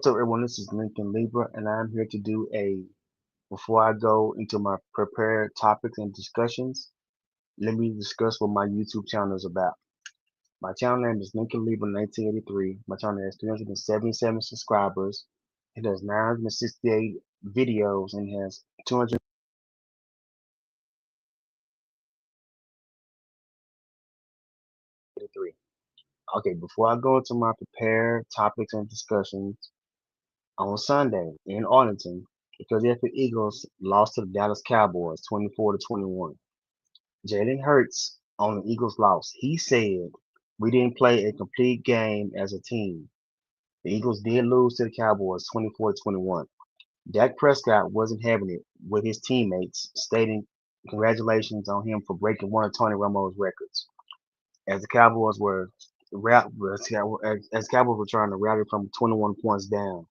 What's up, everyone? This is Lincoln Libra, and I'm here to do before I go into my prepared topics and discussions, let me discuss what my YouTube channel is about. My channel name is Lincoln Libra 1983. My channel has 377 subscribers. It has 968 videos and has 283. Okay, before I go into my prepared topics and discussions, on Sunday in Arlington, the Philadelphia Eagles lost to the Dallas Cowboys 24-21. Jalen Hurts on the Eagles loss. He said, "We didn't play a complete game as a team." The Eagles did lose to the Cowboys 24-21. Dak Prescott wasn't having it with his teammates, stating congratulations on him for breaking one of Tony Romo's records. As the Cowboys were as Cowboys were trying to rally from 21 points down.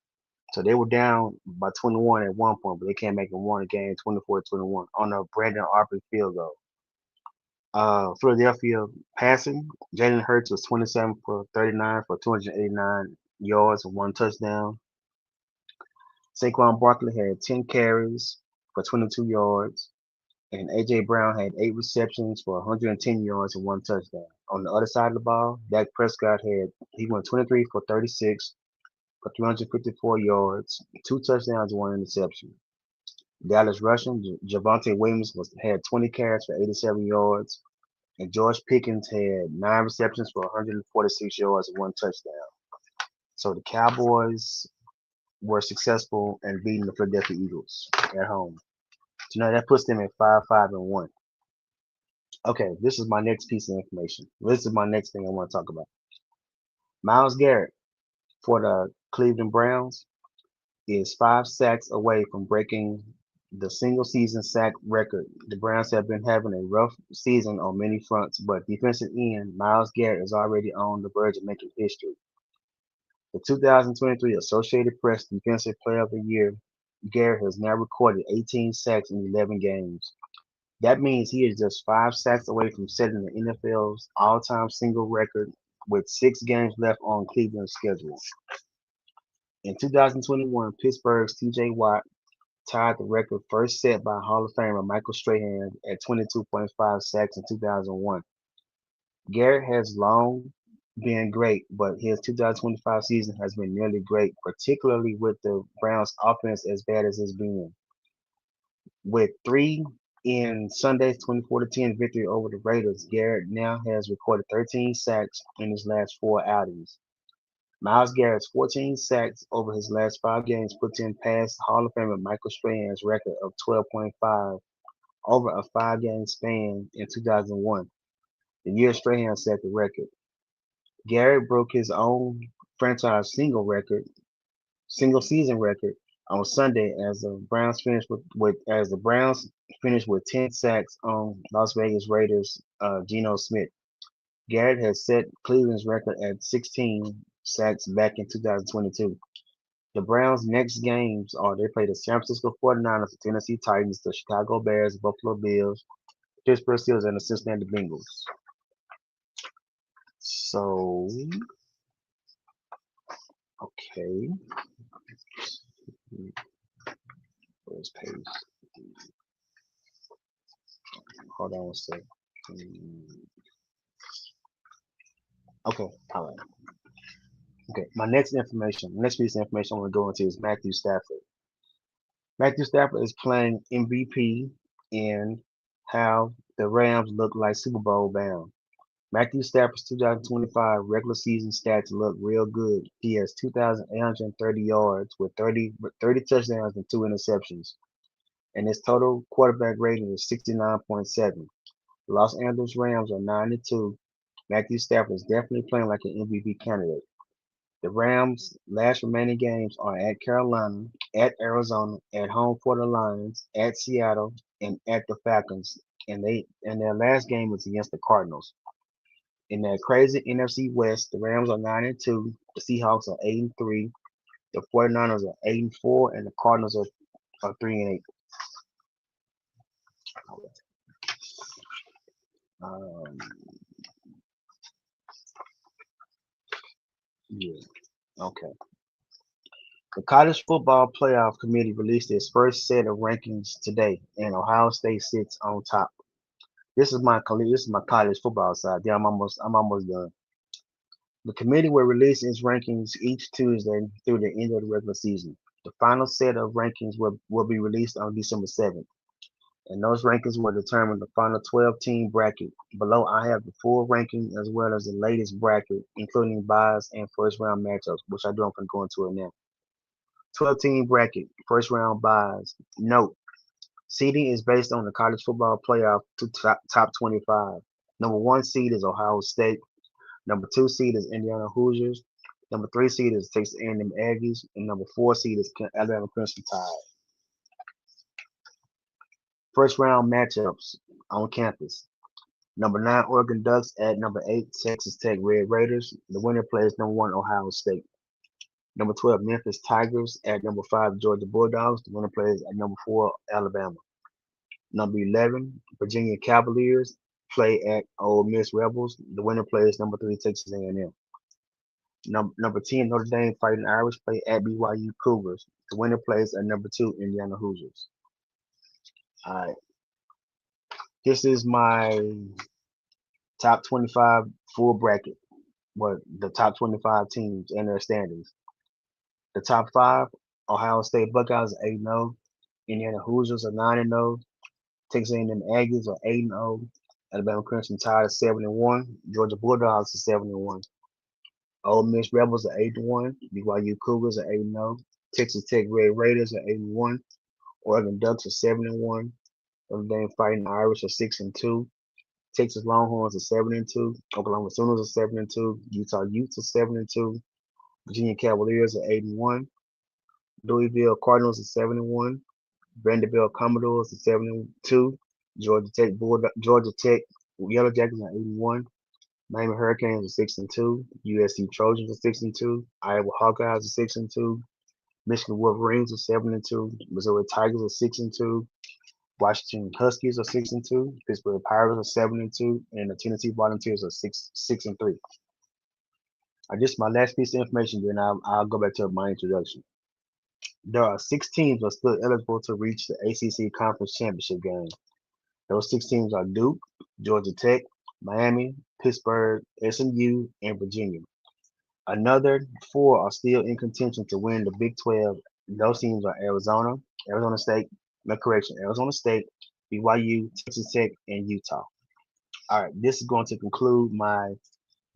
So they were down by 21 at one point, but they can't make it one again 24-21 on a Brandon Aubrey field goal. Philadelphia passing, Jalen Hurts was 27 for 39 for 289 yards and one touchdown. Saquon Barkley had 10 carries for 22 yards, and A.J. Brown had 8 receptions for 110 yards and one touchdown. On the other side of the ball, Dak Prescott he went 23 for 36 for 354 yards, 2 touchdowns and 1 interception. Dallas rushing, Javonte Williams had 20 carries for 87 yards, and George Pickens had 9 receptions for 146 yards and 1 touchdown. So the Cowboys were successful in beating the Philadelphia Eagles at home. So now that puts them at 5-5-1. Okay, this is my next piece of information. This is my next thing I want to talk about. Myles Garrett for the Cleveland Browns is 5 sacks away from breaking the single season sack record. The Browns have been having a rough season on many fronts, but defensive end Myles Garrett is already on the verge of making history. The 2023 Associated Press Defensive Player of the Year, Garrett has now recorded 18 sacks in 11 games. That means he is just 5 sacks away from setting the NFL's all-time single record with 6 games left on Cleveland's schedule. In 2021, Pittsburgh's T.J. Watt tied the record first set by Hall of Famer Michael Strahan at 22.5 sacks in 2001. Garrett has long been great, but his 2025 season has been nearly great, particularly with the Browns' offense as bad as it's been. With 3 in Sunday's 24-10 victory over the Raiders, Garrett now has recorded 13 sacks in his last 4 outings. Myles Garrett's 14 sacks over his last 5 games puts him past Hall of Famer Michael Strahan's record of 12.5 over a 5-game span in 2001, the year Strahan set the record. Garrett broke his own franchise single season record on Sunday as the Browns finished with 10 sacks on Las Vegas Raiders Geno Smith. Garrett has set Cleveland's record at 16 sacks back in 2022. The Browns' next games are they play the San Francisco 49ers, the Tennessee Titans, the Chicago Bears, Buffalo Bills, Pittsburgh Steelers, and the Cincinnati Bengals. So, okay. Where's page? Hold on one second. Okay, all right. Okay, my next piece of information I want to go into is Matthew Stafford. Matthew Stafford is playing MVP and how the Rams look like Super Bowl bound. Matthew Stafford's 2025 regular season stats look real good. He has 2,830 yards with 30 touchdowns and 2 interceptions, and his total quarterback rating is 69.7. The Los Angeles Rams are 9-2. Matthew Stafford is definitely playing like an MVP candidate. The Rams' last remaining games are at Carolina, at Arizona, at home for the Lions, at Seattle, and at the Falcons. And their last game was against the Cardinals. In that crazy NFC West, the Rams are 9-2, the Seahawks are 8-3, the 49ers are 8-4, and the Cardinals are 3-8. Yeah. Okay. The College Football Playoff Committee released its first set of rankings today, and Ohio State sits on top. This is my college football side. Yeah, I'm almost done. The committee will release its rankings each Tuesday through the end of the regular season. The final set of rankings will be released on December 7th, and those rankings will determine the final 12-team bracket. Below, I have the full ranking as well as the latest bracket, including buys and first round matchups, which I do. I'm going to go into it now. 12-team bracket, first round buys. Note, seeding is based on the college football playoff to top 25. Number one seed is Ohio State. Number two seed is Indiana Hoosiers. Number three seed is Texas A&M Aggies, and number four seed is Alabama Crimson Tide. First round matchups on campus. Number 9 Oregon Ducks at number 8 Texas Tech Red Raiders. The winner plays number 1 Ohio State. Number 12 Memphis Tigers at number 5 Georgia Bulldogs. The winner plays at number 4 Alabama. Number 11 Virginia Cavaliers play at Ole Miss Rebels. The winner plays number 3 Texas A&M. Number 10 Notre Dame Fighting Irish play at BYU Cougars. The winner plays at number 2 Indiana Hoosiers. All right, this is my top 25 full bracket. What the top 25 teams and their standings. The top five: Ohio State Buckeyes are 8-0, Indiana Hoosiers are 9-0, Texas A&M Aggies are 8-0, Alabama Crimson Tide is 7-1, Georgia Bulldogs are 7-1, Ole Miss Rebels are 8-1, BYU Cougars are 8-0, Texas Tech Red Raiders are 8-1, Oregon Ducks are 7-1, Notre Dame Fighting Irish are 6-2, Texas Longhorns are 7-2, Oklahoma Sooners are 7-2, Utah Utes are 7-2, Virginia Cavaliers are 8-1, Louisville Cardinals are 7-1, Vanderbilt Commodores are 7-2, Georgia Tech Yellow Jackets are 8-1, Miami Hurricanes are 6-2, USC Trojans are 6-2, Iowa Hawkeyes are 6-2, Michigan Wolverines are 7-2, Missouri Tigers are 6-2, Washington Huskies are 6-2, Pittsburgh Pirates are 7-2, and the Tennessee Volunteers are 6-3. This is my last piece of information, then I'll go back to my introduction. There are 6 teams that are still eligible to reach the ACC Conference Championship game. Those 6 teams are Duke, Georgia Tech, Miami, Pittsburgh, SMU, and Virginia. Another 4 are still in contention to win the Big 12. Those teams are Arizona State, Arizona State, BYU, Texas Tech, and Utah. All right, this is going to conclude my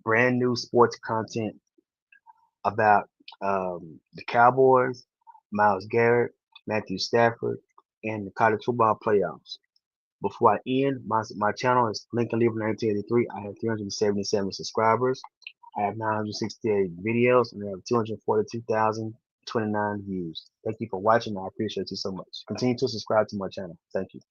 brand new sports content about the Cowboys, Myles Garrett, Matthew Stafford, and the college football playoffs. Before I end, my channel is Lincoln Lieber 1983. I have 377 subscribers. I have 968 videos, and I have 242,029 views. Thank you for watching. I appreciate you so much. Continue to subscribe to my channel. Thank you.